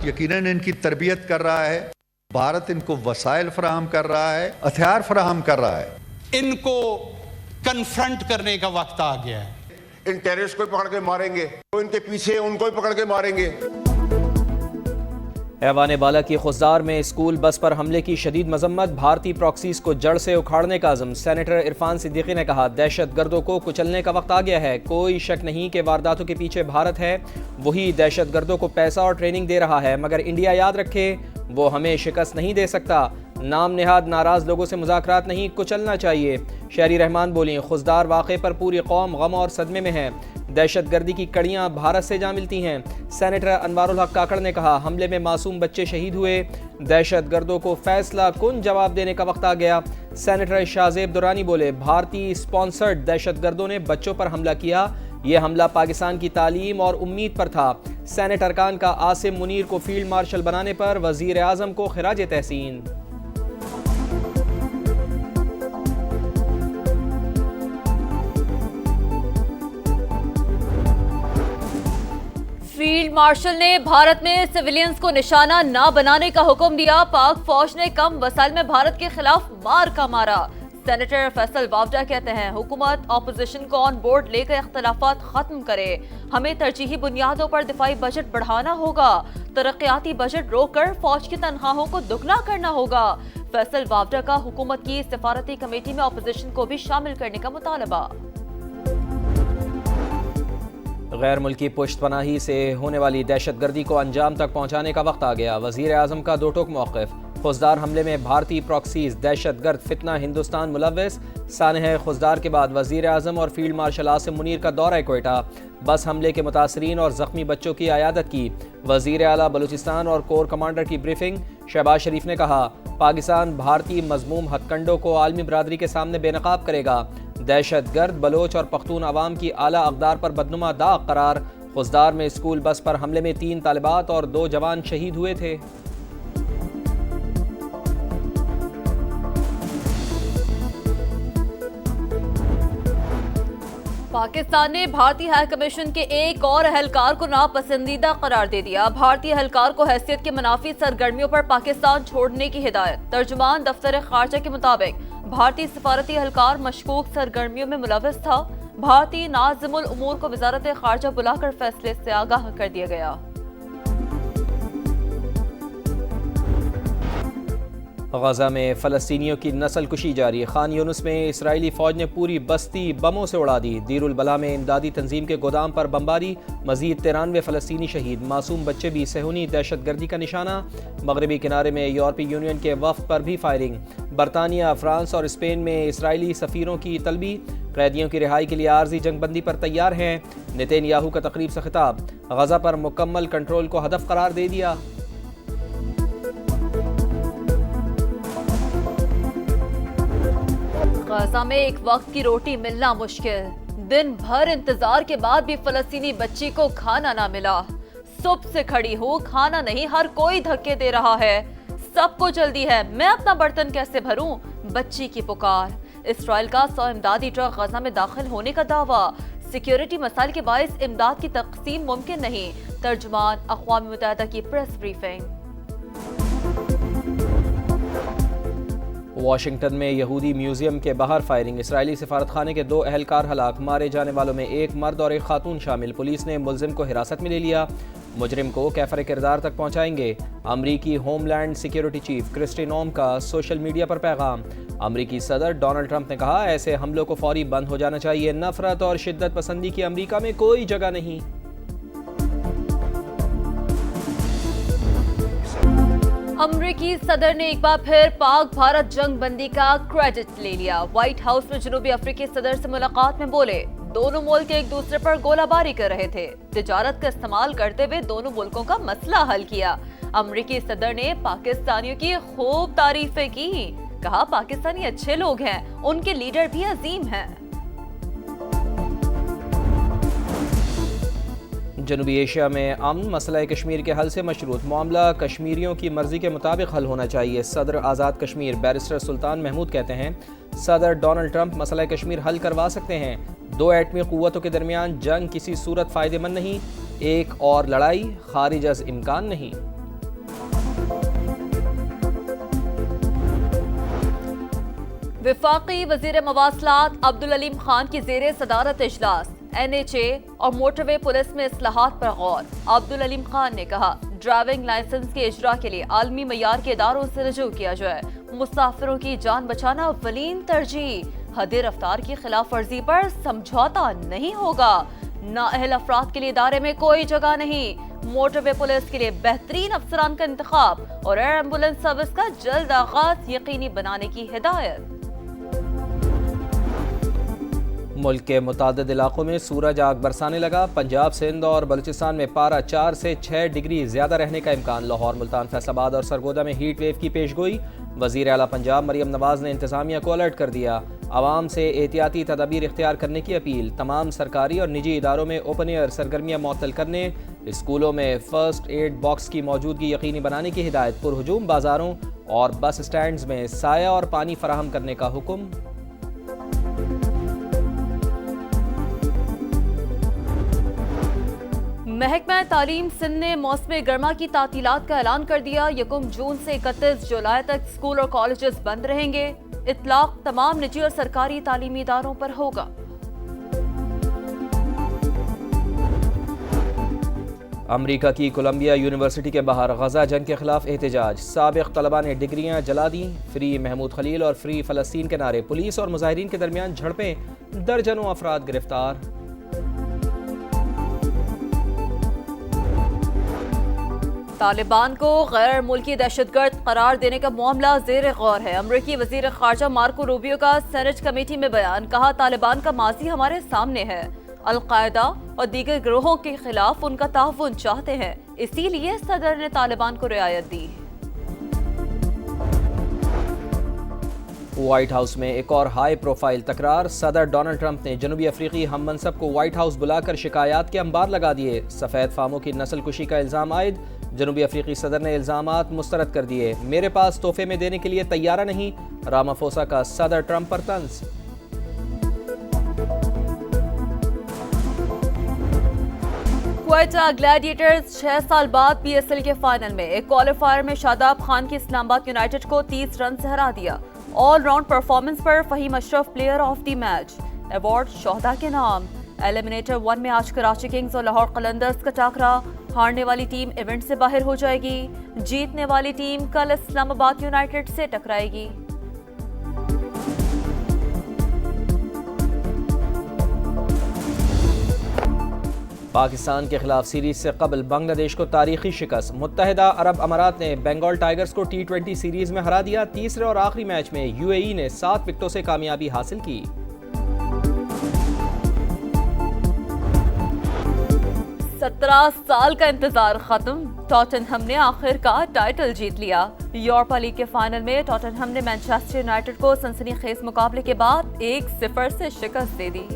भारत यकीनन इनकी तरबियत कर रहा है, भारत इनको वसाइल फराहम कर रहा है, हथियार फराहम कर रहा है। इनको कन्फ्रंट करने का वक्त आ गया है। इन टेररिस्ट को पकड़ के मारेंगे, तो इनके पीछे उनको भी पकड़ के मारेंगे। ऐवान बाला की खुजदार में स्कूल बस पर हमले की शदीद मजम्मत, भारतीय प्रॉक्सीज को जड़ से उखाड़ने का अज़म। सेनेटर इरफान सिद्दीकी ने कहा, दहशत गर्दों को कुचलने का वक्त आ गया है। कोई शक नहीं कि वारदातों के पीछे भारत है, वही दहशत गर्दों को पैसा और ट्रेनिंग दे रहा है, मगर इंडिया याद रखे वो हमें शिकस्त नहीं दे सकता। नाम नेहाद नाराज लोगों से मुज़ाकरात नहीं, कुचलना चाहिए। शहरी रहमान बोली, खुजदार वाक़े पर पूरी कौम गम और सदमे में है। दहशत गर्दी की कड़ियाँ भारत से जा मिलती हैं। सेनेटर अनवारुल हक काकड़ ने कहा, हमले में मासूम बच्चे शहीद हुए, दहशत गर्दों को फैसला कुन जवाब देने का वक्त आ गया। सेनेटर शाहजेब दुरानी बोले, भारतीय स्पॉन्सर्ड दहशत गर्दों ने बच्चों पर हमला किया, ये हमला पाकिस्तान की तालीम और उम्मीद पर था। सेनेट अरकान का आसिम मुनीर को फील्ड मार्शल बनाने पर वज़ीर आज़म को खिराज तहसीन। फील्ड मार्शल ने भारत में सिविलियंस को निशाना ना बनाने का हुक्म दिया। पाक फौज ने कम वसाइल में भारत के खिलाफ मार का मारा। सेनेटर फैसल वावडा कहते हैं, हुकूमत ऑपोजिशन को ऑन बोर्ड लेकर इख्तलाफात खत्म करे। हमें तरजीही बुनियादों पर दिफाई बजट बढ़ाना होगा, तरक्याती बजट रोककर फौज की तनख्वाहों को दुगना करना होगा। फैसल वावडा का हुकूमत की सिफारती कमेटी में ऑपोजिशन को भी शामिल करने का मुतालबा। गैर मुल्की पुश्तपनाही से होने वाली दहशत गर्दी को अंजाम तक पहुँचाने का वक्त आ गया। वज़ीर आज़म का दो टोक मौक़िफ़, खुजदार हमले में भारतीय प्रॉक्सीज दहशत गर्द फितना हिंदुस्तान मुलव्वस। सानह खुजदार के बाद वज़ीर आज़म और फील्ड मार्शल आसिम मुनीर का दौरा क्वेटा, बस हमले के मुतासरीन और ज़ख्मी बच्चों की अयादत की। वज़ीर आला बलूचिस्तान और कोर कमांडर की ब्रीफिंग। शहबाज शरीफ ने कहा, पाकिस्तान भारतीय मज़मूम हथकंडों को आलमी बरादरी के सामने बेनकाब करेगा। दहशत गर्द बलोच और पख्तून अवाम की आला अक़दार पर बदनुमा दाग करार। खुजदार में स्कूल बस पर हमले में 3 तालिबात और 2 जवान शहीद हुए थे। पाकिस्तान ने भारतीय हाई कमीशन के एक और अहलकार को नापसंदीदा करार दे दिया। भारतीय अहलकार को हैसियत के मुनाफी सरगर्मियों पर पाकिस्तान छोड़ने की हिदायत। तर्जुमान दफ्तर खारजा के मुताबिक भारतीय सफारती अहलकार मशकूक सरगर्मियों में मुलव्वस था। भारतीय नाज़िमुल उमूर को वजारत खारजा बुलाकर फैसले से आगाह कर दिया गया। गजा में फ़लस्तीनियों की नस्ल कुशी जारी। खान यूनुस में इसराइली फ़ौज ने पूरी बस्ती बमों से उड़ा दी। दीरुल बला में इमदादी तंजीम के गोदाम पर बमबारी, मजीद 93 फ़लस्तीनी शहीद। मासूम बच्चे भी सेहूनी दहशत गर्दी का निशाना। मगरबी किनारे में यूरोपीय यूनियन के वफ़द पर भी फायरिंग। बरतानिया, फ्रांस और स्पेन में इसराइली सफ़ीरों की तलबी। कैदियों की रिहाई के लिए आर्जी जंगबंदी पर तैयार हैं। नेतन्याहू का तकरीब से खिताब, गजा पर मुकम्मल कंट्रोल को हदफ करार दे दिया। गजा में एक वक्त की रोटी मिलना मुश्किल। दिन भर इंतजार के बाद भी फलस्तीनी बच्ची को खाना ना मिला। सुबह से खड़ी हूँ, खाना नहीं, हर कोई धक्के दे रहा है। सबको जल्दी है, मैं अपना बर्तन कैसे भरूं? बच्ची की पुकार। इसराइल का 100 इमदादी ट्रक गजा में दाखिल होने का दावा। सिक्योरिटी मसाइल के बायस इमदाद की तकसीम मुमकिन नहीं। तर्जुमान अक़वाम मुत्तहिदा की प्रेस ब्रीफिंग। वाशिंगटन में यहूदी म्यूजियम के बाहर फायरिंग। इसराइली सफारतखाने के 2 अहलकार हलाक, मारे जाने वालों में एक मर्द और एक खातून शामिल। पुलिस ने मुलजिम को हिरासत में ले लिया। मुजरिम को कैफर किरदार तक पहुंचाएंगे। अमरीकी होमलैंड सिक्योरिटी चीफ क्रिस्टी नोम का सोशल मीडिया पर पैगाम। अमरीकी सदर डोनाल्ड ट्रंप ने कहा, ऐसे हमलों को फौरी बंद हो जाना चाहिए। नफरत और शिद्दत पसंदी की अमरीका में कोई जगह नहीं। अमरीकी सदर ने एक बार फिर पाक भारत जंग बंदी का क्रेडिट ले लिया। व्हाइट हाउस में जनूबी अफ्रीकी सदर से मुलाकात में बोले, दोनों मुल्क एक दूसरे पर गोलाबारी कर रहे थे। तिजारत का इस्तेमाल करते हुए दोनों मुल्कों का मसला हल किया। अमरीकी सदर ने पाकिस्तानियों की खूब तारीफें की। कहा, पाकिस्तानी अच्छे लोग हैं, उनके लीडर भी अजीम हैं। जनूबी एशिया में अमन मसला कश्मीर के हल से मशरूत। मामला कश्मीरियों की मर्जी के मुताबिक हल होना चाहिए। सदर आज़ाद कश्मीर बैरिस्टर सुल्तान महमूद कहते हैं, सदर डोनाल्ड ट्रंप मसला कश्मीर हल करवा सकते हैं। 2 एटमी क़ुव्वतों के दरमियान जंग किसी सूरत फ़ायदेमंद नहीं। एक और लड़ाई खारिज अज़ इम्कान नहीं। वफाकी वजीर मवासलात अब्दुल अलीम खान की जेर सदारत इजलास, NHA और मोटरवे पुलिस में इस्लाहात पर गौर। अब्दुल अलीम खान ने कहा, ड्राइविंग लाइसेंस के इजरा के लिए आलमी मयार के इदारों से रजू किया जाए। मुसाफिरों की जान बचाना अव्वलीन तरजीह। हद रफ्तार की खिलाफ वर्जी पर समझौता नहीं होगा। नाअहल अफराद के लिए इदारे में कोई जगह नहीं। मोटरवे पुलिस के लिए बेहतरीन अफसरान का इंतखाब और एयर एम्बुलेंस सर्विस का जल्द आगाज यकीनी बनाने की हिदायत। मुल्क के मुतादिद इलाकों में सूरज आग बरसाने लगा। पंजाब, सिंध और बलूचिस्तान में पारा 4 से 6 डिग्री ज्यादा रहने का इम्कान। लाहौर, मुल्तान, फैसलाबाद और सरगोदा में हीट वेव की पेशगोई। वजीर आला पंजाब मरियम नवाज ने इंतजामिया को अलर्ट कर दिया। आवाम से एहतियाती तदाबीर इख्तियार करने की अपील। तमाम सरकारी और निजी इदारों में ओपन एयर सरगर्मियाँ मुअत्तल करने, स्कूलों में फर्स्ट एड बॉक्स की मौजूदगी यकीनी बनाने की हिदायत। पुरहुजूम बाजारों और बस स्टैंड्स में साया और पानी फराहम करने का हुक्म। महकमा तालीम सिंध ने मौसम गर्मा की तातीलात का ऐलान कर दिया। 1 जून से 31 जुलाई तक स्कूल और कॉलेजेस बंद रहेंगे। इतलाक तमाम निजी और सरकारी तालीमी इदारों पर होगा। अमरीका की कोलंबिया यूनिवर्सिटी के बाहर गजा जंग के खिलाफ एहतजाज। साबिक तलबा ने डिग्रियां जला दी। फ्री महमूद खलील और फ्री फलस्तीन के नारे। पुलिस और मुजाहिरीन के दरमियान झड़पें, दर्जनों अफराद गिरफ्तार। तालिबान को गैर मुल्की दहशतगर्द करार देने का मामला जेर गौर है। अमरीकी वजीर खारजा मार्को रूबियो का सेनेट कमेटी में बयान। कहा, तालिबान का माजी हमारे सामने है। अल-कायदा और दीगर गिरोहों के खिलाफ उनका ताउन चाहते हैं, इसीलिए सदर ने तालिबान को रियायत दी। व्हाइट हाउस में एक और हाई प्रोफाइल तकरार। सदर डोनाल्ड ट्रंप ने जनूबी अफ्रीकी हम मनसब को व्हाइट हाउस बुलाकर शिकायत के अंबार लगा दिए। सफ़ेद फामों की नस्ल कुशी का इल्ज़ाम आयद। जनूबी अफ्रीकी सदर ने इल्ज़ामात मुस्तरद कर दिए। मेरे पास तोहफे में देने के लिए तैयारा नहीं, रामाफोसा का सदर ट्रंप पर तंज। क्वेटा ग्लैडिएटर्स 6 साल बाद PSL के फाइनल में। एक क्वालिफायर में शादाब खान की इस्लामाबाद यूनाइटेड को 30 रन से हरा दिया। ऑल राउंड परफॉर्मेंस पर Fahim Ashraf player of the match. Award शोहदा के नाम। एलिमिनेटर 1 में आज कराची किंग्स और लाहौर कलंदर्स का टाकरा। हारने वाली टीम इवेंट से बाहर हो जाएगी। जीतने वाली टीम कल इस्लामाबाद यूनाइटेड से टकराएगी। पाकिस्तान के खिलाफ सीरीज से कबल बांग्लादेश को तारीखी शिकस्त। मुत्तहिदा अरब अमारात ने बंगाल टाइगर्स को T20 सीरीज में हरा दिया। तीसरे और आखिरी मैच में UAE ने 7 विकेटों से कामयाबी हासिल की। 17 साल का इंतजार खत्म। टॉटनहम ने आखिरकार टाइटल जीत लिया। यूरोपा लीग के फाइनल में टॉटनहम ने मैनचेस्टर यूनाइटेड को सनसनीखेज मुकाबले के बाद 1-0 से शिकस्त दे दी।